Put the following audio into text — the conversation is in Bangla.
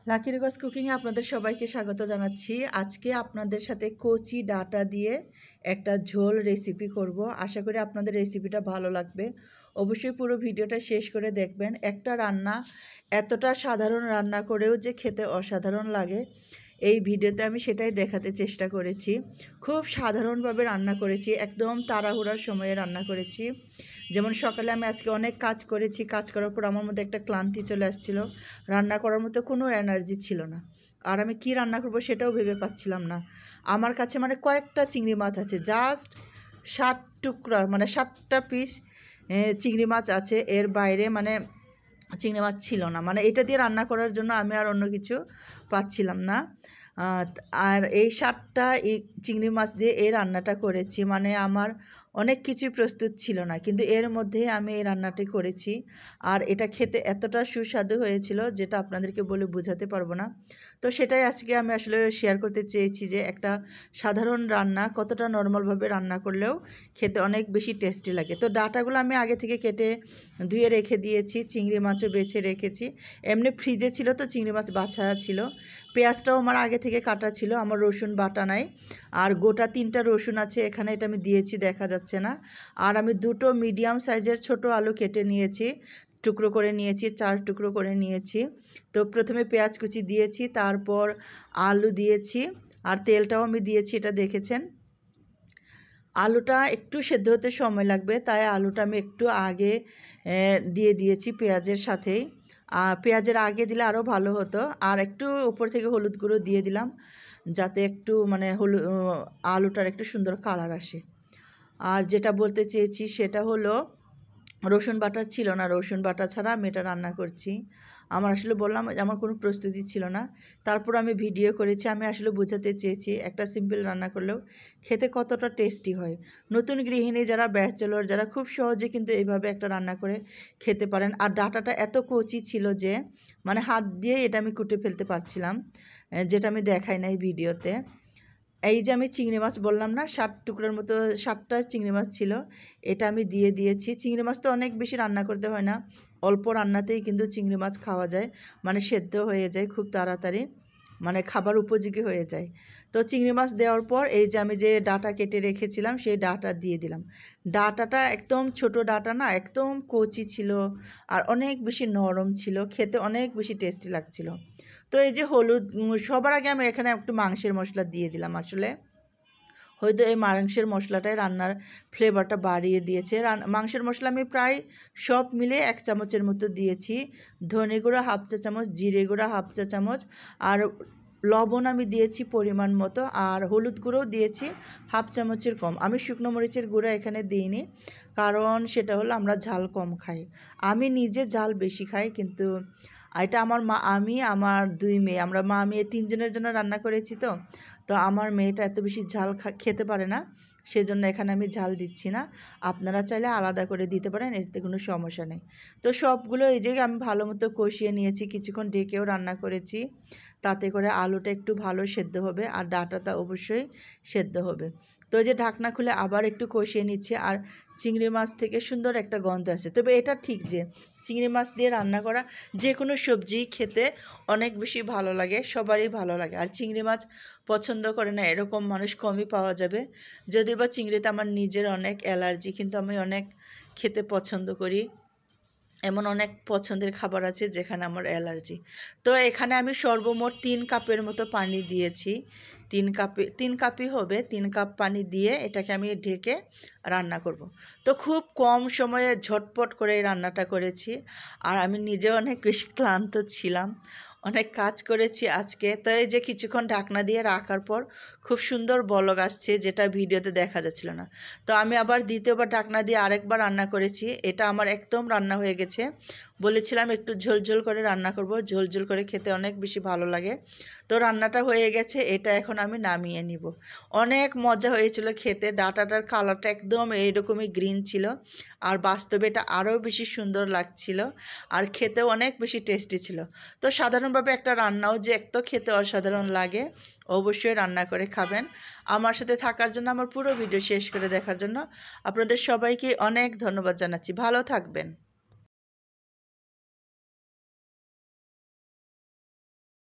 লাকি রিকোয়েস্ট কুকিংয়ে আপনাদের সবাইকে স্বাগত জানাচ্ছি। আজকে আপনাদের সাথে কচি ডাঁটা দিয়ে একটা ঝোল রেসিপি করব। আশা করি আপনাদের রেসিপিটা ভালো লাগবে। অবশ্যই পুরো ভিডিওটা শেষ করে দেখবেন। একটা রান্না এতটা সাধারণ রান্না করেও যে খেতে অসাধারণ লাগে, এই ভিডিওতে আমি সেটাই দেখাতে চেষ্টা করেছি। খুব সাধারণভাবে রান্না করেছি, একদম তাড়াহুড়ার সময়ে রান্না করেছি। যেমন সকালে আমি আজকে অনেক কাজ করেছি, কাজ করার পর আমার মধ্যে একটা ক্লান্তি চলে আসছিল, রান্না করার মতো কোনো এনার্জি ছিল না। আর আমি কি রান্না করব সেটাও ভেবে পাচ্ছিলাম না। আমার কাছে কয়েকটা চিংড়ি মাছ আছে, জাস্ট 7 টুকরা, 7টা পিস চিংড়ি মাছ আছে। এর বাইরে চিংড়ি মাছ ছিল না। এটা দিয়ে রান্না করার জন্য আমি আর অন্য কিছু পাচ্ছিলাম না। আর এই 7টা চিংড়ি মাছ দিয়ে এই রান্নাটা করেছি। আমার অনেক কিছুই প্রস্তুত ছিল না, কিন্তু এর মধ্যে আমি এই রান্নাটি করেছি। আর এটা খেতে এতটা সুস্বাদু হয়েছিল যেটা আপনাদেরকে বলে বোঝাতে পারবো না। তো সেটাই আজকে আমি আসলে শেয়ার করতে চেয়েছি যে একটা সাধারণ রান্না কতটা নর্মালভাবে রান্না করলেও খেতে অনেক বেশি টেস্টি লাগে। তো ডাঁটাগুলো আমি আগে থেকে কেটে ধুয়ে রেখে দিয়েছি, চিংড়ি মাছও বেছে রেখেছি। এমনি ফ্রিজে ছিল তো চিংড়ি মাছ বাছা ছিল। পেঁয়াজটাও আমার আগে থেকে কাটা ছিল, আমার রসুন বাটা নাই। আর গোটা 3টা রসুন আছে এখানে, এটা আমি দিয়েছি, দেখা যাচ্ছে না। আর আমি 2টো মিডিয়াম সাইজের ছোট আলু কেটে নিয়েছি, টুকরো করে নিয়েছি, 4 টুকরো করে নিয়েছি। তো প্রথমে পেঁয়াজ কুচি দিয়েছি, তারপর আলু দিয়েছি, আর তেলটাও আমি দিয়েছি, এটা দেখেছেন। আলুটা একটু সেদ্ধ হতে সময় লাগবে, তাই আলুটা আমি একটু আগে দিয়ে দিয়েছি পেঁয়াজের সাথেই। আর পেঁয়াজের আগে দিলে আরও ভালো হতো। আর একটু উপর থেকে হলুদ গুঁড়ো দিয়ে দিলাম, যাতে একটু আলুটার একটু সুন্দর কালার আসে। আর যেটা বলতে চেয়েছি সেটা হলো, রসুন বাটা ছিল না, রসুন বাটা ছাড়া আমি এটা রান্না করছি। আমার আসলে বললাম আমার কোনো প্রস্তুতি ছিল না, তারপর আমি ভিডিও করেছি। আমি আসলে বোঝাতে চেয়েছি একটা সিম্পল রান্না করলেও খেতে কতটা টেস্টি হয়। নতুন গৃহিণী যারা, ব্যাচেলর যারা, খুব সহজে কিন্তু এইভাবে একটা রান্না করে খেতে পারেন। আর ডাঁটাটা এত কচি ছিল যে হাত দিয়ে এটা আমি কুটে ফেলতে পারছিলাম, যেটা আমি দেখাই নাই ভিডিওতে। এই যে আমি চিংড়ি মাছ বললাম না, 7 টুকরার মতো 7টা চিংড়ি মাছ ছিল, এটা আমি দিয়ে দিয়েছি। চিংড়ি মাছ তো অনেক বেশি রান্না করতে হয় না, অল্প রান্নাতেই কিন্তু চিংড়ি মাছ খাওয়া যায়, সেদ্ধ হয়ে যায় খুব তাড়াতাড়ি, খাবার উপযোগী হয়ে যায়। তো চিংড়ি মাছ দেওয়ার পর এই যে আমি যে ডাঁটা কেটে রেখেছিলাম সেই ডাঁটা দিয়ে দিলাম। ডাঁটাটা একদম ছোট ডাঁটা না, একদম কচি ছিল আর অনেক বেশি নরম ছিল, খেতে অনেক বেশি টেস্টি লাগছিল। তো এই যে হলুদ, সবার আগে আমি এখানে একটু মাংসের মশলা দিয়ে দিলাম। আসলে হয়তো এই মাংসের মশলাটাই রান্নার ফ্লেভারটা বাড়িয়ে দিয়েছে। মাংসের মশলা আমি প্রায় সব মিলে 1 চামচের মতো দিয়েছি। ধনে গুঁড়া 1/2 চা চামচ, জিরে গুঁড়া 1/2 চা চামচ, আর লবণ আমি দিয়েছি পরিমাণ মতো, আর হলুদ গুঁড়োও দিয়েছি 1/2 চামচের কম। আমি শুকনো মরিচের গুঁড়া এখানে দিইনি, কারণ সেটা হলো আমরা ঝাল কম খাই। আমি নিজে ঝাল বেশি খাই, কিন্তু এটা আমার মা, আমি, আমার 2 মেয়ে, আমরা মা মেয়ে 3 জনের জন্য রান্না করেছি। তো আমার মেয়েটা এত বেশি ঝাল খেতে পারে না, সেজন্য এখানে আমি ঝাল দিচ্ছি না। আপনারা চাইলে আলাদা করে দিতে পারেন, এতে কোনো সমস্যা নেই। তো সবগুলো এই যে আমি ভালো মতো কষিয়ে নিয়েছি, কিছুক্ষণ ঢেকেও রান্না করেছি, তাতে করে আলুটা একটু ভালো সেদ্ধ হবে আর ডাঁটাটা অবশ্যই সেদ্ধ হবে। তো যে ঢাকনা খুলে আবার একটু কষিয়ে নিচ্ছি, আর চিংড়ি মাছ থেকে সুন্দর একটা গন্ধ আসে। তবে এটা ঠিক যে চিংড়ি মাছ দিয়ে রান্না করা যে কোনো সবজি খেতে অনেক বেশি ভালো লাগে, সবারই ভালো লাগে। আর চিংড়ি মাছ পছন্দ করে না এরকম মানুষ কমই পাওয়া যাবে। যদিও বা চিংড়িতে আমার নিজের অনেক অ্যালার্জি, কিন্তু আমি অনেক খেতে পছন্দ করি। এমন অনেক পছন্দের খাবার আছে যেখানে আমার অ্যালার্জি। তো এখানে আমি সর্বমোট 3 কাপের মতো পানি দিয়েছি। 3 কাপই হবে, 3 কাপ পানি দিয়ে এটাকে আমি ঢেকে রান্না করব। তো খুব কম সময়ে ঝটপট করে এই রান্নাটা করেছি। আর আমি নিজেও অনেক বেশি ক্লান্ত ছিলাম, অনেক কাজ করেছি আজকে। তো এই যে কিছুক্ষণ ঢাকনা দিয়ে রাখার পর খুব সুন্দর বলক আসছে, যেটা ভিডিওতে দেখা যাচ্ছিল না। তো আমি আবার দ্বিতীয়বার ঢাকনা দিয়ে আরেকবার রান্না করেছি। এটা আমার একদম রান্না হয়ে গেছে। বলেছিলাম একটু ঝোলঝোল করে রান্না করব, ঝোলঝোল করে খেতে অনেক বেশি ভালো লাগে। তো রান্নাটা হয়ে গেছে, এটা এখন আমি নামিয়ে নিব। অনেক মজা হয়েছিল খেতে, ডাঁটাটার কালারটা একদম এইরকমই গ্রিন ছিল, আর বাস্তবে এটা আরও বেশি সুন্দর লাগছিল, আর খেতেও অনেক বেশি টেস্টি ছিল। তো সাধারণভাবে একটা রান্নাও যে এত খেতে অসাধারণ লাগে, অবশ্যই রান্না করে খাবেন। আমার সাথে থাকার জন্য, আমার পুরো ভিডিও শেষ করে দেখার জন্য আপনাদের সবাইকে অনেক ধন্যবাদ জানাচ্ছি। ভালো থাকবেন।